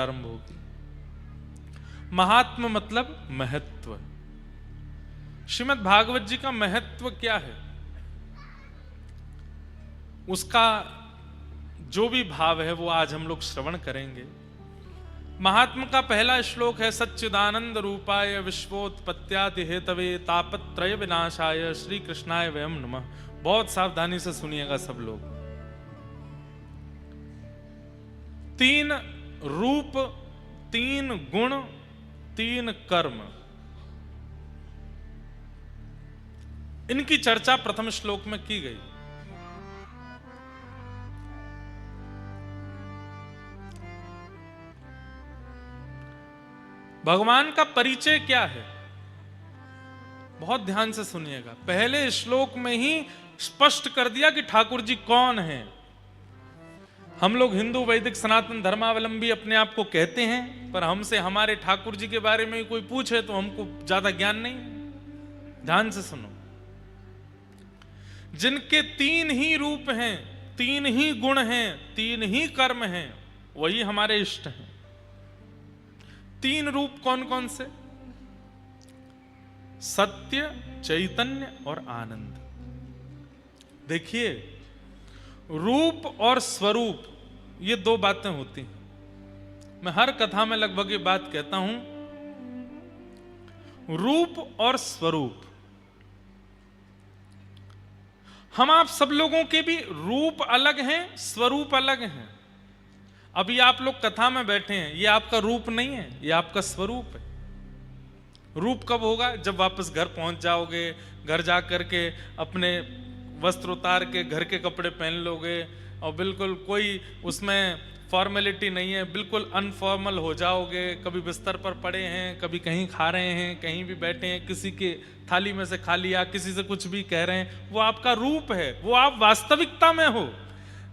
आरंभ होगी। महात्म मतलब महत्व। श्रीमद् भागवत जी का महत्व क्या है, उसका जो भी भाव है वो आज हम लोग श्रवण करेंगे। महात्म का पहला श्लोक है, सच्चिदानंद रूपाय विश्वोत्पत्त्यादि हेतवे तापत्रय विनाशाय श्री कृष्णाय वयम नमः। बहुत सावधानी से सुनिएगा सब लोग। तीन रूप, तीन गुण, तीन कर्म, इनकी चर्चा प्रथम श्लोक में की गई। भगवान का परिचय क्या है, बहुत ध्यान से सुनिएगा। पहले श्लोक में ही स्पष्ट कर दिया कि ठाकुर जी कौन हैं। हम लोग हिंदू वैदिक सनातन धर्मावलंबी अपने आप को कहते हैं, पर हमसे हमारे ठाकुर जी के बारे में कोई पूछे तो हमको ज्यादा ज्ञान नहीं। ध्यान से सुनो। जिनके तीन ही रूप हैं, तीन ही गुण हैं, तीन ही कर्म हैं, वही हमारे इष्ट हैं। तीन रूप कौन कौन से? सत्य, चैतन्य और आनंद। देखिए, रूप और स्वरूप ये दो बातें होती हैं। मैं हर कथा में लगभग ये बात कहता हूं, रूप और स्वरूप। हम आप सब लोगों के भी रूप अलग हैं, स्वरूप अलग हैं। अभी आप लोग कथा में बैठे हैं, ये आपका रूप नहीं है, ये आपका स्वरूप है। रूप कब होगा? जब वापस घर पहुंच जाओगे, घर जा करके अपने वस्त्र उतार के घर के कपड़े पहन लोगे और बिल्कुल कोई उसमें फॉर्मेलिटी नहीं है, बिल्कुल अनफॉर्मल हो जाओगे। कभी बिस्तर पर पड़े हैं, कभी कहीं खा रहे हैं, कहीं भी बैठे हैं, किसी के थाली में से खा लिया, किसी से कुछ भी कह रहे हैं, वो आपका रूप है, वो आप वास्तविकता में हो।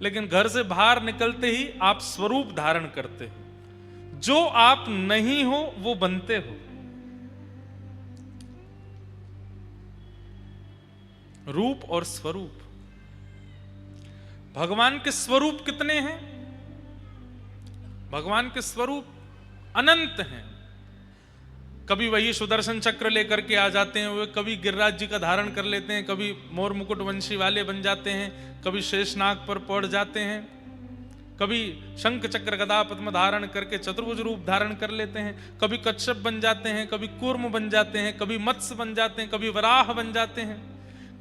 लेकिन घर से बाहर निकलते ही आप स्वरूप धारण करते हो। जो आप नहीं हो वो बनते हो। रूप और स्वरूप। भगवान के स्वरूप कितने हैं? भगवान के स्वरूप अनंत हैं। कभी वही सुदर्शन चक्र लेकर के आ जाते हैं, वे कभी गिरिराज जी का धारण कर लेते हैं, कभी मोर मुकुट वंशी वाले बन जाते हैं, कभी शेषनाग पर पड़ जाते हैं, कभी शंख चक्र गदा पद्म धारण करके चतुर्भुज रूप धारण कर लेते हैं, कभी कच्छप बन जाते हैं, कभी कूर्म बन जाते हैं, कभी मत्स्य बन जाते हैं, कभी वराह बन जाते हैं,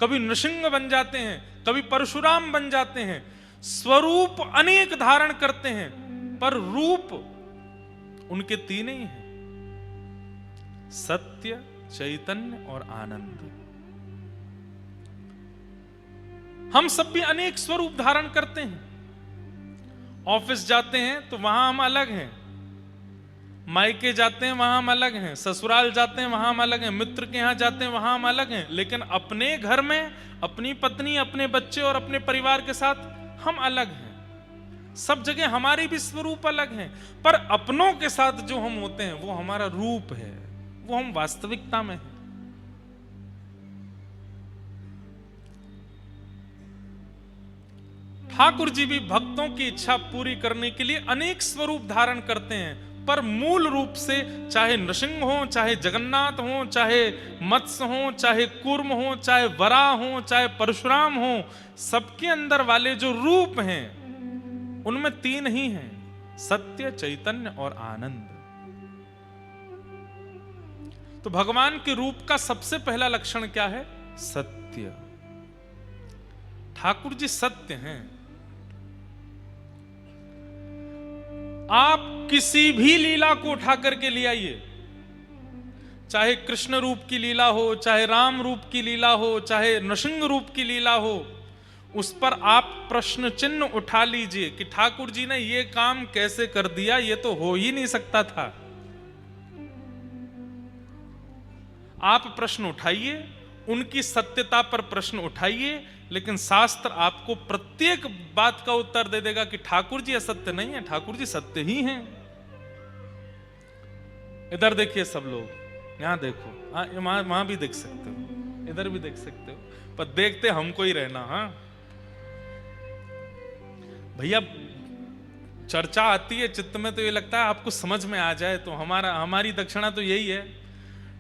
कभी नृसिंह बन जाते हैं, कभी परशुराम बन जाते हैं। स्वरूप अनेक धारण करते हैं, पर रूप उनके तीन ही हैं, सत्य, चैतन्य और आनंद। हम सब भी अनेक स्वरूप धारण करते हैं। ऑफिस जाते हैं तो वहां हम अलग हैं, मायके जाते हैं वहां हम अलग हैं, ससुराल जाते हैं वहां हम अलग हैं, मित्र के यहां जाते हैं वहां हम अलग हैं। लेकिन अपने घर में अपनी पत्नी, अपने बच्चे और अपने परिवार के साथ हम अलग हैं। सब जगह हमारी भी स्वरूप अलग हैं, पर अपनों के साथ जो हम होते हैं वो हमारा रूप है, वो हम वास्तविकता में हैं। ठाकुर जी भी भक्तों की इच्छा पूरी करने के लिए अनेक स्वरूप धारण करते हैं, पर मूल रूप से चाहे नृसिंह हो, चाहे जगन्नाथ हो, चाहे मत्स्य हो, चाहे कूर्म हो, चाहे वराह हो, चाहे परशुराम हो, सबके अंदर वाले जो रूप हैं उनमें तीन ही हैं, सत्य, चैतन्य और आनंद। तो भगवान के रूप का सबसे पहला लक्षण क्या है? सत्य। ठाकुर जी सत्य हैं। आप किसी भी लीला को उठा करके ले आइए, चाहे कृष्ण रूप की लीला हो, चाहे राम रूप की लीला हो, चाहे नृसिंह रूप की लीला हो, उस पर आप प्रश्न चिन्ह उठा लीजिए कि ठाकुर जी ने यह काम कैसे कर दिया, यह तो हो ही नहीं सकता था। आप प्रश्न उठाइए, उनकी सत्यता पर प्रश्न उठाइए, लेकिन शास्त्र आपको प्रत्येक बात का उत्तर दे देगा कि ठाकुर जी असत्य नहीं है, ठाकुर जी सत्य ही हैं। इधर देखिए सब लोग, यहां देखो, वहां भी देख सकते हो, इधर भी देख सकते हो, पर देखते हमको ही रहना। हाँ भैया, चर्चा आती है चित्त में तो ये लगता है आपको समझ में आ जाए, तो हमारी दक्षिणा तो यही है,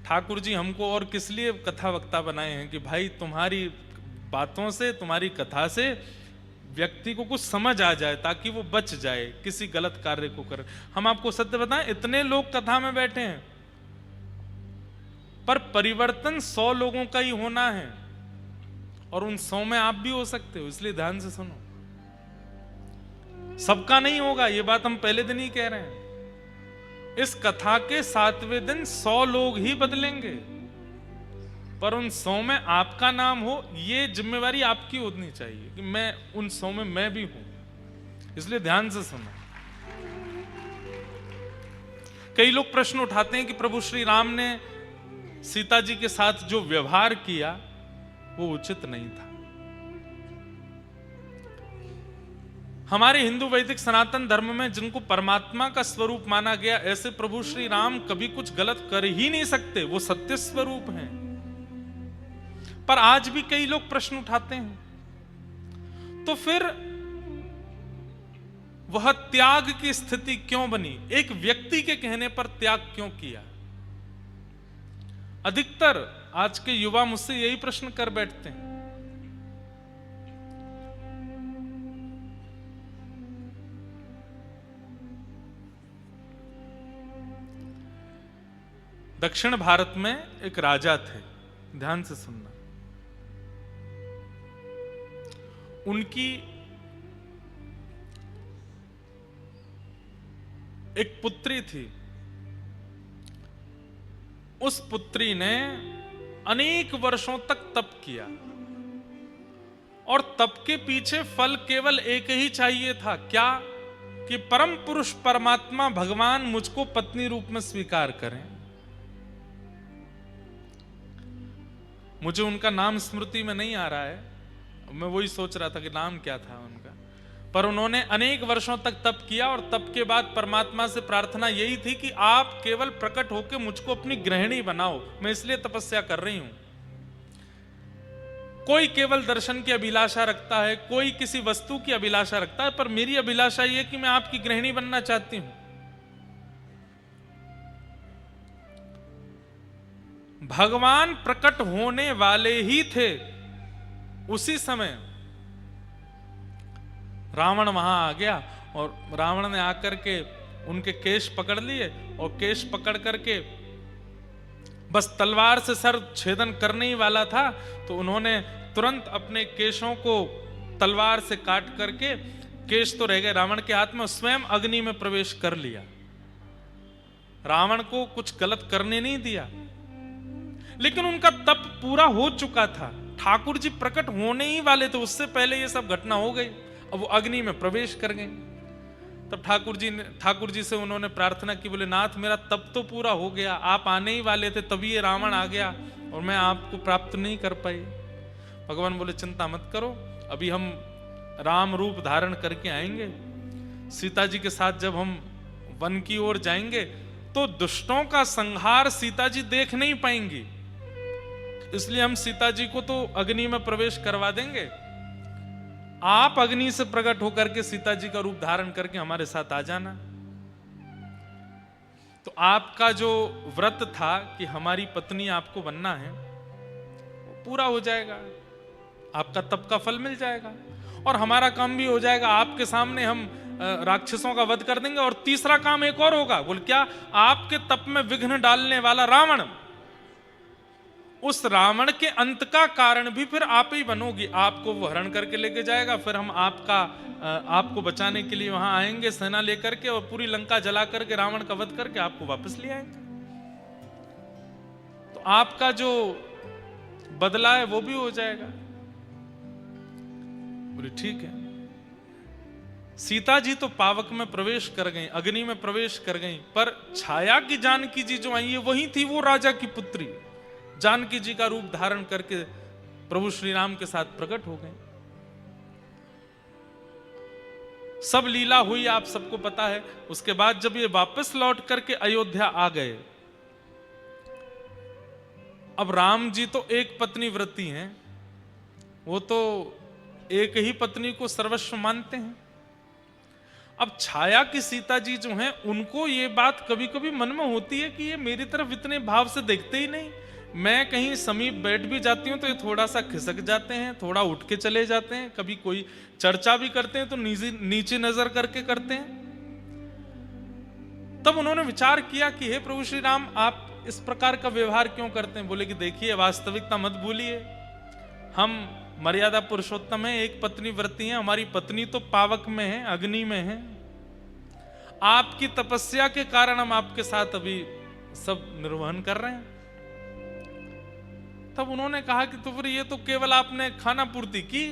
ठाकुर जी हमको और किस लिए कथा वक्ता बनाए हैं कि भाई तुम्हारी बातों से, तुम्हारी कथा से व्यक्ति को कुछ समझ आ जाए ताकि वो बच जाए किसी गलत कार्य को कर। हम आपको सत्य बताएं, इतने लोग कथा में बैठे हैं पर परिवर्तन 100 लोगों का ही होना है, और उन 100 में आप भी हो सकते हो, इसलिए ध्यान से सुनो। सबका नहीं होगा, ये बात हम पहले दिन ही कह रहे हैं। इस कथा के 7वें दिन 100 लोग ही बदलेंगे, पर उन 100 में आपका नाम हो, ये जिम्मेवारी आपकी होनी चाहिए कि मैं उन 100 में मैं भी हूं। इसलिए ध्यान से सुनो। कई लोग प्रश्न उठाते हैं कि प्रभु श्री राम ने सीता जी के साथ जो व्यवहार किया वो उचित नहीं था। हमारे हिंदू वैदिक सनातन धर्म में जिनको परमात्मा का स्वरूप माना गया, ऐसे प्रभु श्री राम कभी कुछ गलत कर ही नहीं सकते, वो सत्य स्वरूप हैं। पर आज भी कई लोग प्रश्न उठाते हैं, तो फिर वह त्याग की स्थिति क्यों बनी? एक व्यक्ति के कहने पर त्याग क्यों किया? अधिकतर आज के युवा मुझसे यही प्रश्न कर बैठते हैं। दक्षिण भारत में एक राजा थे, ध्यान से सुनना। उनकी एक पुत्री थी। उस पुत्री ने अनेक वर्षों तक तप किया, और तप के पीछे फल केवल एक ही चाहिए था, क्या? कि परम पुरुष परमात्मा भगवान मुझको पत्नी रूप में स्वीकार करें। मुझे उनका नाम स्मृति में नहीं आ रहा है, मैं वही सोच रहा था कि नाम क्या था उनका। पर उन्होंने अनेक वर्षों तक तप किया, और तप के बाद परमात्मा से प्रार्थना यही थी कि आप केवल प्रकट होकर मुझको अपनी गृहिणी बनाओ, मैं इसलिए तपस्या कर रही हूं। कोई केवल दर्शन की अभिलाषा रखता है, कोई किसी वस्तु की अभिलाषा रखता है, पर मेरी अभिलाषा यह कि मैं आपकी गृहिणी बनना चाहती हूं। भगवान प्रकट होने वाले ही थे। उसी समय रावण वहां आ गया, और रावण ने आकर के उनके केश पकड़ लिए, और केश पकड़ करके बस तलवार से सर छेदन करने ही वाला था, तो उन्होंने तुरंत अपने केशों को तलवार से काट करके, केश तो रह गए रावण के हाथ में, स्वयं अग्नि में प्रवेश कर लिया। रावण को कुछ गलत करने नहीं दिया, लेकिन उनका तप पूरा हो चुका था। ठाकुर जी प्रकट होने ही वाले थे, उससे पहले ये सब घटना हो गई। अब वो अग्नि में प्रवेश कर गए। तब ठाकुर जी से उन्होंने प्रार्थना की, बोले नाथ मेरा तप तो पूरा हो गया, आप आने ही वाले थे, तभी ये रावण आ गया और मैं आपको प्राप्त नहीं कर पाई। भगवान बोले चिंता मत करो, अभी हम राम रूप धारण करके आएंगे। सीता जी के साथ जब हम वन की ओर जाएंगे तो दुष्टों का संहार सीता जी देख नहीं पाएंगी, इसलिए हम सीता जी को तो अग्नि में प्रवेश करवा देंगे। आप अग्नि से प्रकट होकर के सीता जी का रूप धारण करके हमारे साथ आ जाना। तो आपका जो व्रत था कि हमारी पत्नी आपको बनना है, वो पूरा हो जाएगा, आपका तप का फल मिल जाएगा, और हमारा काम भी हो जाएगा। आपके सामने हम राक्षसों का वध कर देंगे। और तीसरा काम एक और होगा, बोल क्या? आपके तप में विघ्न डालने वाला रावण, उस रावण के अंत का कारण भी फिर आप ही बनोगी। आपको वो हरण करके लेके जाएगा, फिर हम आपको बचाने के लिए वहां आएंगे सेना लेकर के, और पूरी लंका जला करके रावण का वध करके आपको वापस ले आएंगे। तो आपका जो बदला है वो भी हो जाएगा। बोले ठीक है। सीता जी तो पावक में प्रवेश कर गई, अग्नि में प्रवेश कर गई, पर छाया की जानकी जी जो आई है वही थी वो राजा की पुत्री। जानकी जी का रूप धारण करके प्रभु श्री राम के साथ प्रकट हो गए। सब लीला हुई, आप सबको पता है। उसके बाद जब ये वापस लौट करके अयोध्या आ गए, अब राम जी तो एक पत्नी व्रती हैं, वो तो एक ही पत्नी को सर्वस्व मानते हैं। अब छाया की सीता जी जो हैं, उनको ये बात कभी कभी मन में होती है कि ये मेरी तरफ इतने भाव से देखते ही नहीं। मैं कहीं समीप बैठ भी जाती हूँ तो ये थोड़ा सा खिसक जाते हैं, थोड़ा उठ के चले जाते हैं, कभी कोई चर्चा भी करते हैं तो नीचे नजर करके करते हैं। तब उन्होंने विचार किया कि हे प्रभु श्री राम, आप इस प्रकार का व्यवहार क्यों करते हैं? बोले कि देखिए, वास्तविकता मत भूलिए, हम मर्यादा पुरुषोत्तम है, एक पत्नी व्रती है, हमारी पत्नी तो पावक में है, अग्नि में है। आपकी तपस्या के कारण हम आपके साथ अभी सब निर्वहन कर रहे हैं। तब उन्होंने कहा कि तो फिर ये तो केवल आपने खाना पूर्ति की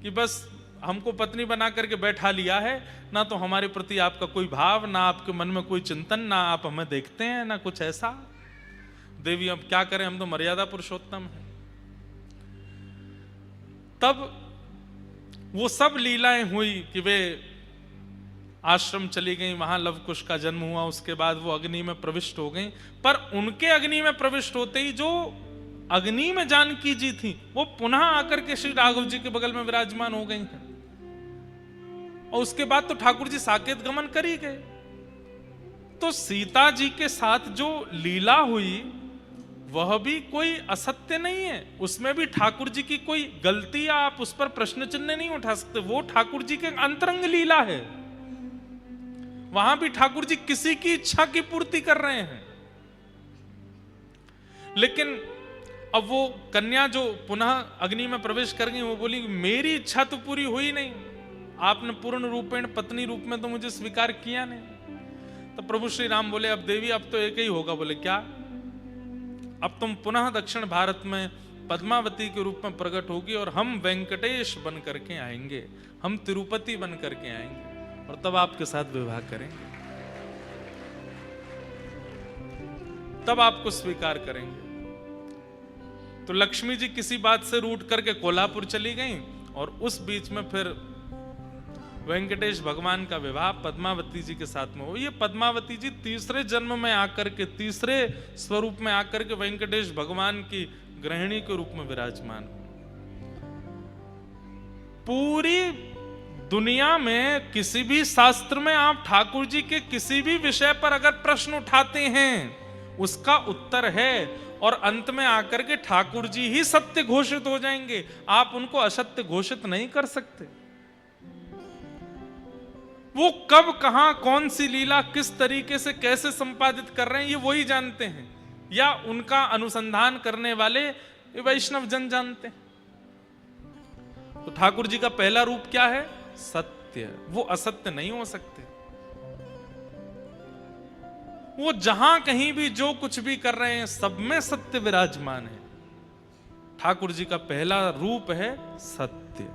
कि बस हमको पत्नी बना करके बैठा लिया है, ना तो हमारे प्रति आपका कोई भाव, ना आपके मन में कोई चिंतन, ना आप हमें देखते हैं, ना कुछ ऐसा। देवी अब क्या करें, हम तो मर्यादा पुरुषोत्तम है। तब वो सब लीलाएं हुई कि वे आश्रम चली गई, वहां लवकुश का जन्म हुआ, उसके बाद वो अग्नि में प्रविष्ट हो गई। पर उनके अग्नि में प्रविष्ट होते ही जो अग्नि में जानकी जी थी, वो पुनः आकर के श्री राघव जी के बगल में विराजमान हो गई हैं। और उसके बाद तो ठाकुर जी साकेत गमन कर ही गए। तो सीता जी के साथ जो लीला हुई वह भी कोई असत्य नहीं है, उसमें भी ठाकुर जी की कोई गलती या आप उस पर प्रश्न चिन्ह नहीं उठा सकते। वो ठाकुर जी के अंतरंग लीला है, वहां भी ठाकुर जी किसी की इच्छा की पूर्ति कर रहे हैं। लेकिन अब वो कन्या जो पुनः अग्नि में प्रवेश कर गई, वो बोली मेरी इच्छा तो पूरी हुई नहीं, आपने पूर्ण रूपेण पत्नी रूप में तो मुझे स्वीकार किया नहीं। तो प्रभु श्री राम बोले अब देवी अब तो एक ही होगा। बोले क्या? अब तुम पुनः दक्षिण भारत में पद्मावती के रूप में प्रकट होगी और हम वेंकटेश बन करके आएंगे, हम तिरुपति बन करके आएंगे और तब आपके साथ विवाह करेंगे, तब आपको स्वीकार करेंगे। तो लक्ष्मी जी किसी बात से रूठ करके कोल्हापुर चली गई और उस बीच में फिर वेंकटेश भगवान का विवाह पद्मावती जी के साथ में हो। ये पद्मावती जी तीसरे जन्म में आकर के, तीसरे स्वरूप में आकर के वेंकटेश भगवान की गृहिणी के रूप में विराजमान हो। पूरी दुनिया में किसी भी शास्त्र में आप ठाकुर जी के किसी भी विषय पर अगर प्रश्न उठाते हैं, उसका उत्तर है और अंत में आकर के ठाकुर जी ही सत्य घोषित हो जाएंगे, आप उनको असत्य घोषित नहीं कर सकते। वो कब कहां कौन सी लीला किस तरीके से कैसे संपादित कर रहे हैं, ये वही जानते हैं, या उनका अनुसंधान करने वाले वैष्णव जन जानते हैं। तो ठाकुर जी का पहला रूप क्या है? सत्य। वो असत्य नहीं हो सकते। वो जहां कहीं भी जो कुछ भी कर रहे हैं, सब में सत्य विराजमान है। ठाकुर जी का पहला रूप है सत्य।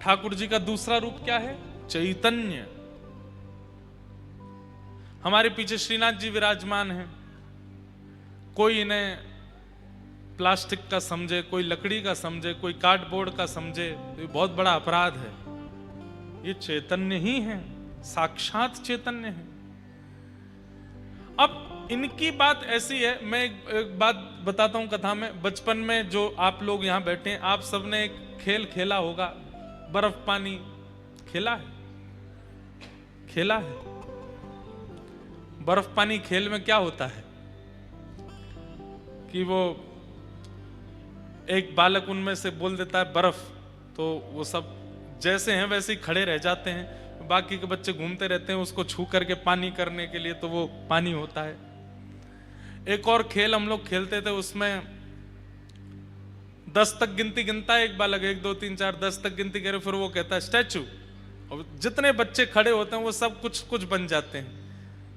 ठाकुर जी का दूसरा रूप क्या है? चैतन्य। हमारे पीछे श्रीनाथ जी विराजमान हैं। कोई इन्हें प्लास्टिक का समझे, कोई लकड़ी का समझे, कोई कार्डबोर्ड का समझे, तो ये बहुत बड़ा अपराध है। ये चैतन्य ही है, साक्षात चैतन्य है। अब इनकी बात ऐसी है, मैं एक बात बताता हूं कथा में। बचपन में जो आप लोग यहां बैठे हैं, आप सबने एक खेल खेला होगा, बर्फ पानी खेला है? खेला है? बर्फ पानी खेल में क्या होता है कि वो एक बालक उनमें से बोल देता है बर्फ, तो वो सब जैसे हैं वैसे ही खड़े रह जाते हैं, बाकी के बच्चे घूमते रहते हैं उसको छू करके पानी करने के लिए, तो वो पानी होता है। एक और खेल हम लोग खेलते थे, उसमें 10 तक गिनती गिनता है एक बालक, 1 2 3 4 10 तक गिनती करे, फिर वो कहता है स्टैचू, और जितने बच्चे खड़े होते हैं वो सब कुछ कुछ बन जाते हैं।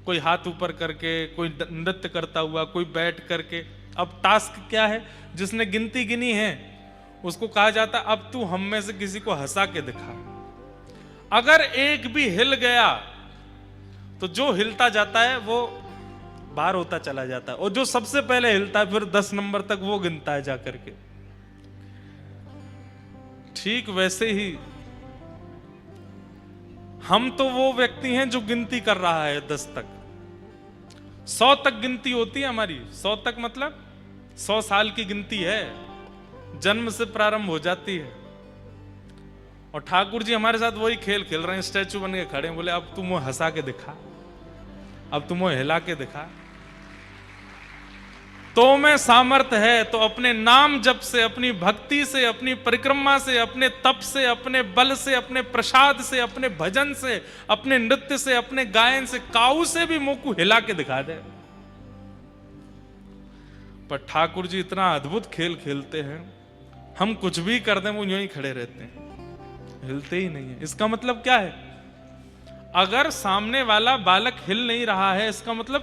कोई हाथ ऊपर करके, कोई नृत्य करता हुआ, कोई बैठ करके। अब टास्क क्या है? जिसने गिनती गिनी है उसको कहा जाता है अब तू हम में से किसी को हंसा के दिखा। अगर एक भी हिल गया तो जो हिलता जाता है वो बाहर होता चला जाता है, और जो सबसे पहले हिलता है फिर 10 नंबर तक वो गिनता है जाकर के। ठीक वैसे ही हम तो वो व्यक्ति हैं जो गिनती कर रहा है 10 तक। 100 तक गिनती होती है हमारी। 100 तक मतलब 100 साल की गिनती है, जन्म से प्रारंभ हो जाती है। और ठाकुर जी हमारे साथ वही खेल खेल रहे हैं, स्टैचू बन के खड़े हैं। बोले अब तुम वो हंसा के दिखा, अब तुम वो हिला के दिखा। तो में सामर्थ्य है तो अपने नाम जप से, अपनी भक्ति से, अपनी परिक्रमा से, अपने तप से, अपने बल से, अपने प्रसाद से, अपने भजन से, अपने नृत्य से, अपने गायन से, काऊ से भी मुंह को हिला के दिखा दे। पर ठाकुर जी इतना अद्भुत खेल खेलते हैं, हम कुछ भी कर दें वो यूं ही खड़े रहते हैं, हिलते ही नहीं है। इसका मतलब क्या है? अगर सामने वाला बालक हिल नहीं रहा है, इसका मतलब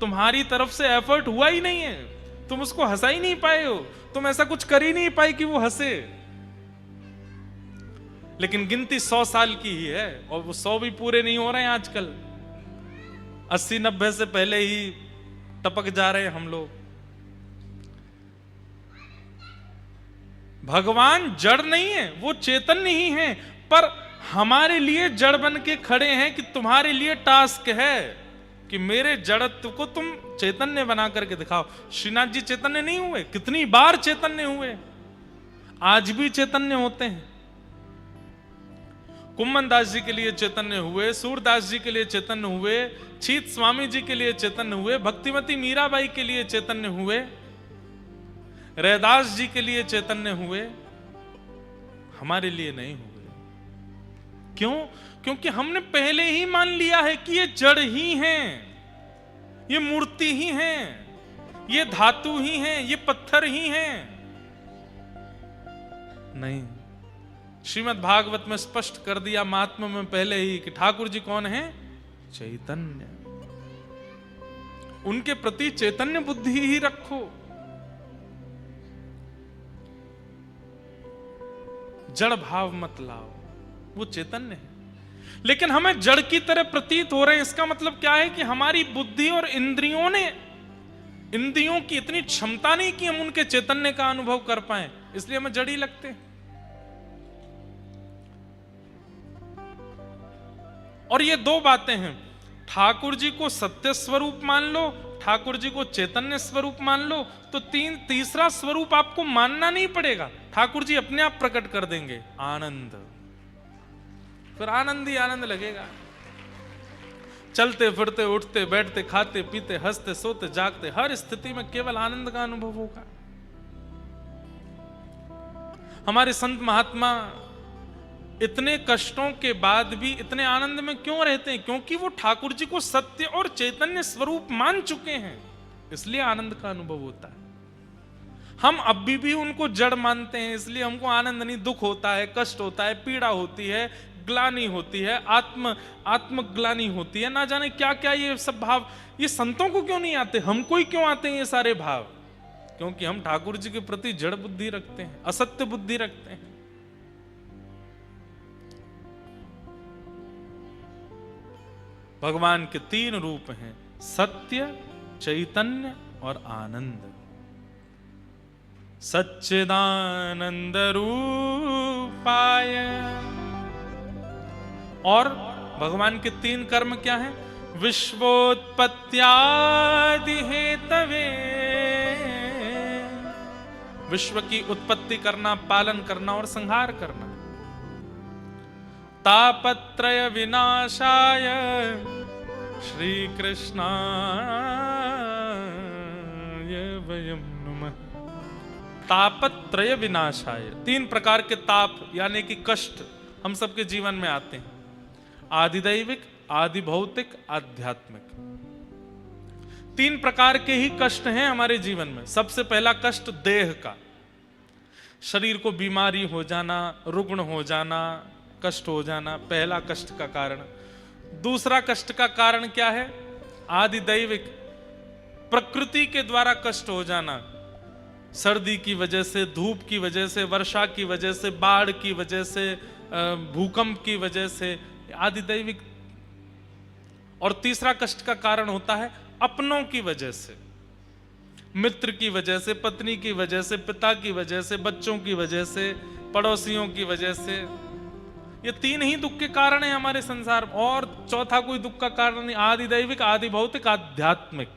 तुम्हारी तरफ से एफर्ट हुआ ही नहीं है, तुम उसको हंसा ही नहीं पाए हो, तुम ऐसा कुछ कर ही नहीं पाए कि वो हंसे। लेकिन गिनती 100 साल की ही है और वो 100 भी पूरे नहीं हो रहे हैं आजकल। 80-90 से पहले ही टपक जा रहे हैं हम लोग। भगवान जड़ नहीं है, वो चैतन्य ही है, पर हमारे लिए जड़ बन के खड़े हैं कि तुम्हारे लिए टास्क है कि मेरे जड़त्व को तुम चैतन्य बना करके दिखाओ। श्रीनाथ जी चैतन्य नहीं हुए? कितनी बार चैतन्य हुए, आज भी चैतन्य होते हैं। कुम्मन दास जी के लिए चैतन्य हुए, सूरदास जी के लिए चैतन्य हुए, छीत स्वामी जी के लिए चैतन्य हुए, भक्तिमती मीराबाई के लिए चैतन्य हुए, रैदास जी के लिए चैतन्य हुए, हमारे लिए नहीं हुए। क्यों? क्योंकि हमने पहले ही मान लिया है कि ये जड़ ही हैं, ये मूर्ति ही हैं, ये धातु ही हैं, ये पत्थर ही हैं। नहीं, श्रीमद् भागवत में स्पष्ट कर दिया महात्मा में पहले ही कि ठाकुर जी कौन है? चैतन्य। उनके प्रति चैतन्य बुद्धि ही रखो। जड़ भाव मत लाओ, वो चैतन्य है। लेकिन हमें जड़ की तरह प्रतीत हो रहे हैं। इसका मतलब क्या है कि हमारी बुद्धि और इंद्रियों की इतनी क्षमता नहीं कि हम उनके चैतन्य का अनुभव कर पाए, इसलिए हमें जड़ ही लगते हैं। और ये दो बातें हैं, ठाकुर जी को सत्य स्वरूप मान लो, ठाकुर जी को चैतन्य स्वरूप मान लो, तो तीसरा स्वरूप आपको मानना नहीं पड़ेगा, ठाकुर जी अपने आप प्रकट कर देंगे, आनंद। फिर आनंद ही आनंद लगेगा। चलते फिरते, उठते बैठते, खाते पीते, हंसते सोते जागते, हर स्थिति में केवल आनंद का अनुभव होगा। हमारे संत महात्मा इतने कष्टों के बाद भी इतने आनंद में क्यों रहते हैं? क्योंकि वो ठाकुर जी को सत्य और चैतन्य स्वरूप मान चुके हैं, इसलिए आनंद का अनुभव होता है। हम अभी भी उनको जड़ मानते हैं, इसलिए हमको आनंद नहीं, दुख होता है, कष्ट होता है, पीड़ा होती है, ग्लानि होती है, आत्मग्लानि होती है, ना जाने क्या क्या ये सब भाव। ये संतों को क्यों नहीं आते, हमको ही क्यों आते हैं ये सारे भाव? क्योंकि हम ठाकुर जी के प्रति जड़ बुद्धि रखते हैं, असत्य बुद्धि रखते हैं। भगवान के 3 रूप हैं, सत्य, चैतन्य और आनंद। सच्चिदानंद रूपाय। और भगवान के 3 कर्म क्या हैं? विश्वोत्पत्त्यादि हेतवे, विश्व की उत्पत्ति करना, पालन करना और संहार करना। तापत्रय विनाशाय श्री कृष्णाय वयं नमः। तापत्रय विनाशाय, 3 प्रकार के ताप यानी कि कष्ट हम सबके जीवन में आते हैं, आदिदैविक, आदि भौतिक, आध्यात्मिक। 3 प्रकार के ही कष्ट हैं हमारे जीवन में। सबसे पहला कष्ट देह का, शरीर को बीमारी हो जाना, रुग्ण हो जाना, कष्ट हो जाना, पहला कष्ट का कारण। दूसरा कष्ट का कारण क्या है? आदिदैविक, प्रकृति के द्वारा कष्ट हो जाना, सर्दी की वजह से, धूप की वजह से, वर्षा की वजह से, बाढ़ की वजह से, भूकंप की वजह से, आदिदैविक। और तीसरा कष्ट का कारण होता है अपनों की वजह से, मित्र की वजह से, पत्नी की वजह से, पिता की वजह से, बच्चों की वजह से, पड़ोसियों की वजह से। ये 3 ही दुख के कारण है हमारे संसार में, और चौथा कोई दुख का कारण नहीं। आदिदैविक, आदि भौतिक, आध्यात्मिक।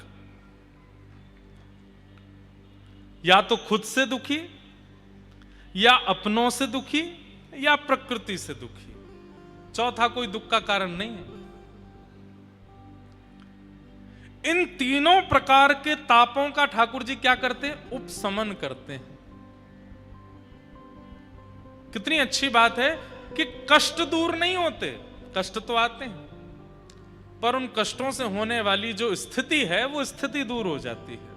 या तो खुद से दुखी, या अपनों से दुखी, या प्रकृति से दुखी, चौथा कोई दुख का कारण नहीं है। इन तीनों प्रकार के तापों का ठाकुर जी क्या करते हैं? उपशमन करते हैं। कितनी अच्छी बात है कि कष्ट दूर नहीं होते, कष्ट तो आते हैं, पर उन कष्टों से होने वाली जो स्थिति है वो स्थिति दूर हो जाती है।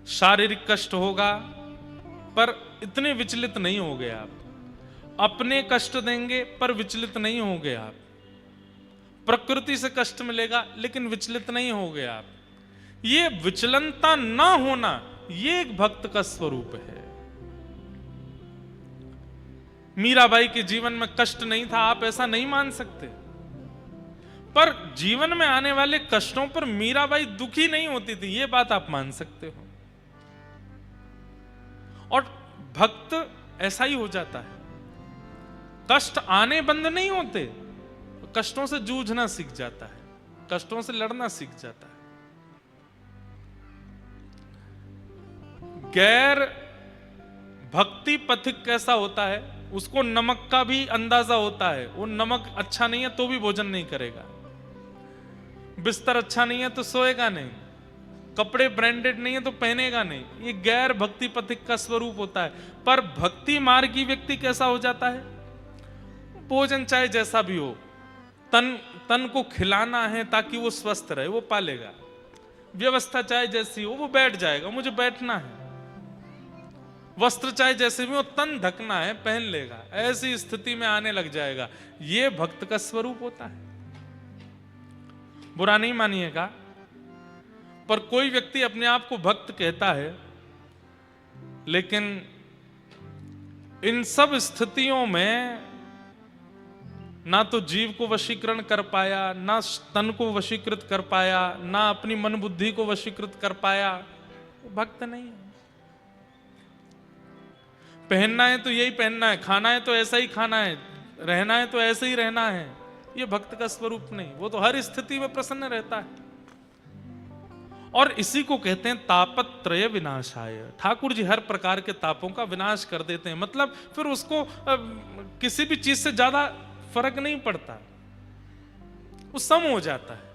शारीरिक कष्ट होगा पर इतने विचलित नहीं होगे आप, अपने कष्ट देंगे पर विचलित नहीं होगे आप, प्रकृति से कष्ट मिलेगा लेकिन विचलित नहीं होगे आप। ये विचलनता ना होना ये एक भक्त का स्वरूप है। मीराबाई के जीवन में कष्ट नहीं था, आप ऐसा नहीं मान सकते, पर जीवन में आने वाले कष्टों पर मीराबाई दुखी नहीं होती थी, ये बात आप मान सकते हो। और भक्त ऐसा ही हो जाता है, कष्ट आने बंद नहीं होते, कष्टों से जूझना सीख जाता है, कष्टों से लड़ना सीख जाता है। गैर भक्ति पथिक कैसा होता है, उसको नमक का भी अंदाजा होता है। वो नमक अच्छा नहीं है तो भी भोजन नहीं करेगा, बिस्तर अच्छा नहीं है तो सोएगा नहीं, कपड़े ब्रांडेड नहीं है तो पहनेगा नहीं। ये गैर भक्ति पथिक का स्वरूप होता है। पर भक्ति मार्गी व्यक्ति कैसा हो जाता है? भोजन चाहे जैसा भी हो, तन को खिलाना है ताकि वो स्वस्थ रहे, वो पालेगा। व्यवस्था चाहे जैसी हो, वो बैठ जाएगा, मुझे बैठना है। वस्त्र चाहे जैसे भी हो, तन ढकना है, पहन लेगा, ऐसी स्थिति में आने लग जाएगा। ये भक्त का स्वरूप होता है। बुरा नहीं मानिएगा, पर कोई व्यक्ति अपने आप को भक्त कहता है, लेकिन इन सब स्थितियों में ना तो जीव को वशीकरण कर पाया, ना तन को वशीकृत कर पाया, ना अपनी मन बुद्धि को वशीकृत कर पाया, वो भक्त नहीं है। पहनना है तो यही पहनना है, खाना है तो ऐसा ही खाना है, रहना है तो ऐसे ही रहना है, ये भक्त का स्वरूप नहीं। वो तो हर स्थिति में प्रसन्न रहता है। और इसी को कहते हैं तापत्रय विनाशाय। ठाकुर जी हर प्रकार के तापों का विनाश कर देते हैं, मतलब फिर उसको किसी भी चीज से ज्यादा फर्क नहीं पड़ता, वो सम हो जाता है।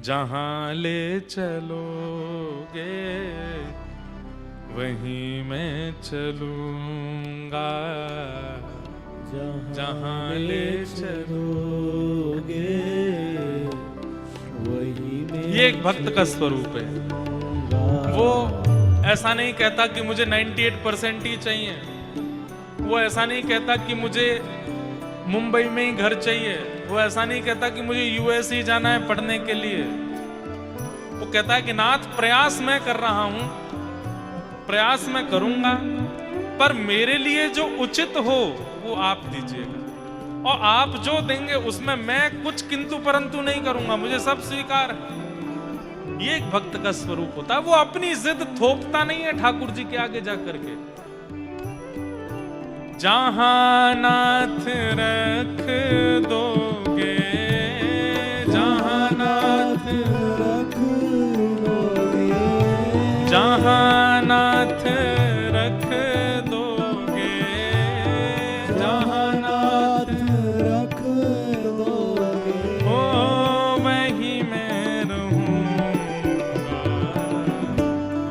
जहां ले चलोगे वहीं मैं चलूंगा, जहां ले चलोगे वहीं मैं। ये एक भक्त का स्वरूप है। वो ऐसा नहीं कहता कि मुझे 98% ही चाहिए, वो ऐसा नहीं कहता कि मुझे मुंबई में ही घर चाहिए, वो ऐसा नहीं कहता कि मुझे यूएस ही जाना है पढ़ने के लिए। वो कहता है कि नाथ प्रयास मैं कर रहा हूं, प्रयास मैं करूंगा, पर मेरे लिए जो उचित हो वो आप दीजिएगा, और आप जो देंगे उसमें मैं कुछ किंतु परंतु नहीं करूंगा, मुझे सब स्वीकार है। ये एक भक्त का स्वरूप होता है। वो अपनी जिद थोपता नहीं है ठाकुर जी के आगे जाकर के। जहां नाथ रख दोगे, जहां नाथ रख दोगे, जहां नाथ रख दोगे, जहां नाथ रख दोगे, ओ वहीं मैं रहूंगा,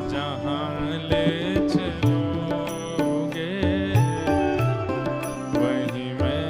जहां ले चलोगे वहीं मैं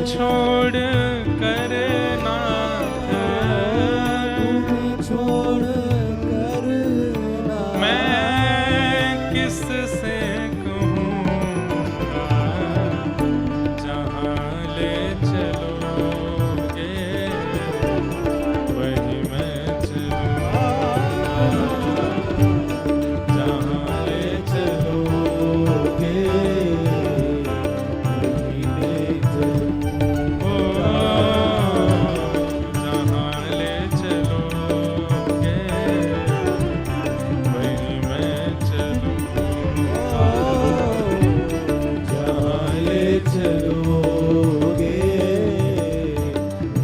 छोड़ कर नाथ, तुम्हें छोड़ कर नाथ, मैं किस से कहूँगा, जहाँ ले चलोगे वही मैं चलूँगा, जहाँ ले चलोगे वही ले चलूंगा। जहाँ ले चलोगे वही मैं चलूँगा, जहाँ ले चलोगे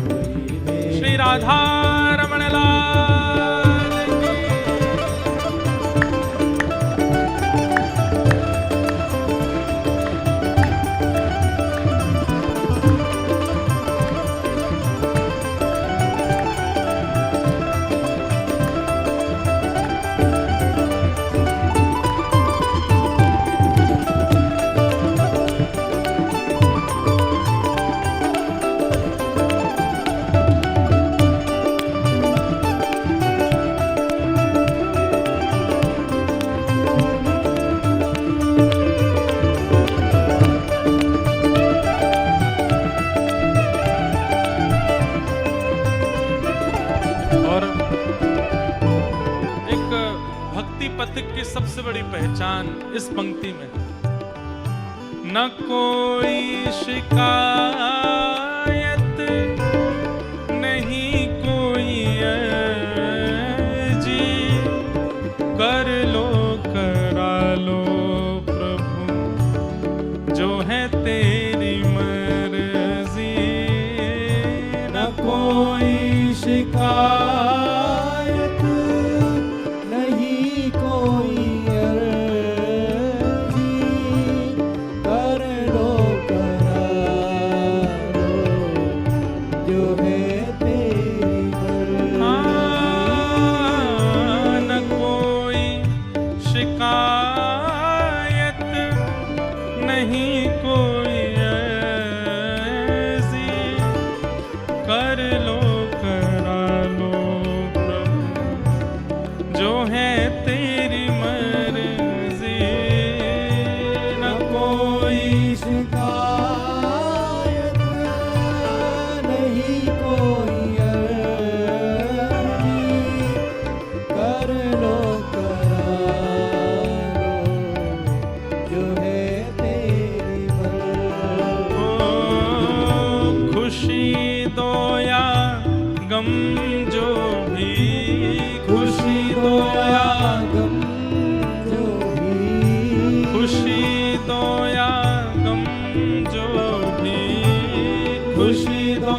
वही ले श्री राधा रमण लाल की। और एक भक्ति पथिक की सबसे बड़ी पहचान इस पंक्ति में, न कोई शिकायत नहीं कोई अर्जी, कर लो करा लो प्रभु जो है तेरी मर्जी, न कोई शिकायत नहीं कोई अर्जी, कर लो करा लो जो है तेरी मर्जी। न कोई शिकायत नहीं कोई ऐसी, कर लो करा लो प्रभु जो है तेरी मर्जी, न कोई शिकायत नहीं कोई अर्जी, कर लो करा लो जो है तेरी मर्जी। ओ, खुशी दो या गम जो भी, खुशी दो या गम जो भी, खुशी दो या गम जो भी, खुशी दो